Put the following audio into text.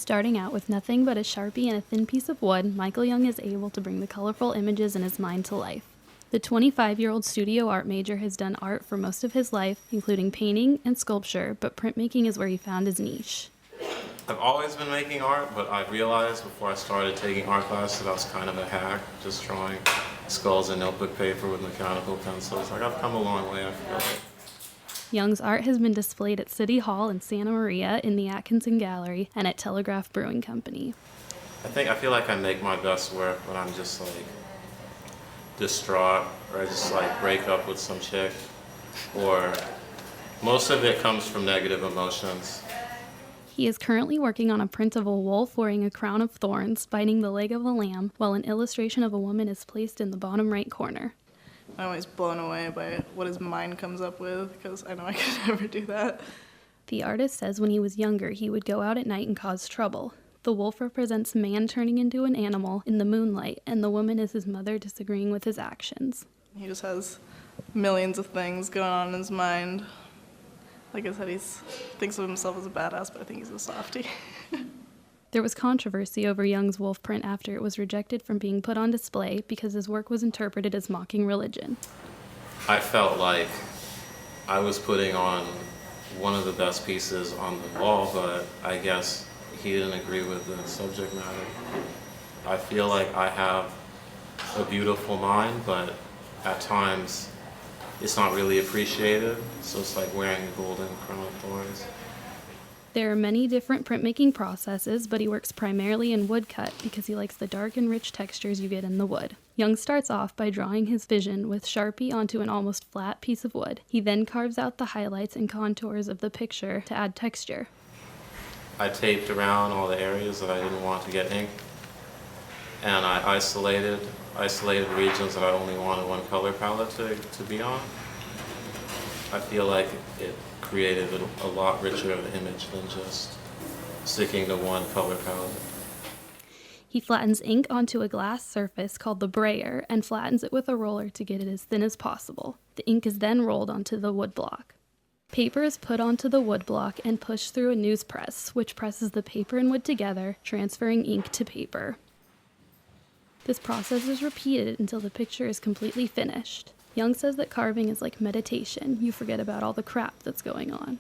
Starting out with nothing but a Sharpie and a thin piece of wood, Michael Young is able to bring the colorful images in his mind to life. The 25-year-old studio art major has done art for most of his life, including painting and sculpture, but printmaking is where he found his niche. I've always been making art, but I realized before I started taking art classes that I was kind of a hack, just drawing skulls and notebook paper with mechanical pencils. Like, I've come a long way, I feel like. Young's art has been displayed at City Hall in Santa Maria, in the Atkinson Gallery, and at Telegraph Brewing Company. I feel like I make my best work when I'm just like distraught, or I just like break up with some chick, or most of it comes from negative emotions. He is currently working on a print of a wolf wearing a crown of thorns, biting the leg of a lamb, while an illustration of a woman is placed in the bottom right corner. I'm always blown away by what his mind comes up with, because I know I could never do that. The artist says when he was younger, he would go out at night and cause trouble. The wolf represents man turning into an animal in the moonlight, and the woman is his mother disagreeing with his actions. He just has millions of things going on in his mind. Like I said, he thinks of himself as a badass, but I think he's a softie. There was controversy over Young's wolf print after it was rejected from being put on display because his work was interpreted as mocking religion. I felt like I was putting on one of the best pieces on the wall, but I guess he didn't agree with the subject matter. I feel like I have a beautiful mind, but at times it's not really appreciated, so it's like wearing a golden crown of thorns. There are many different printmaking processes, but he works primarily in woodcut because he likes the dark and rich textures you get in the wood. Young starts off by drawing his vision with Sharpie onto an almost flat piece of wood. He then carves out the highlights and contours of the picture to add texture. I taped around all the areas that I didn't want to get ink, and I isolated regions that I only wanted one color palette to be on. I feel like it created a lot richer of an image than just sticking to one color palette. He flattens ink onto a glass surface called the brayer and flattens it with a roller to get it as thin as possible. The ink is then rolled onto the wood block. Paper is put onto the wood block and pushed through a news press, which presses the paper and wood together, transferring ink to paper. This process is repeated until the picture is completely finished. Young says that carving is like meditation. You forget about all the crap that's going on.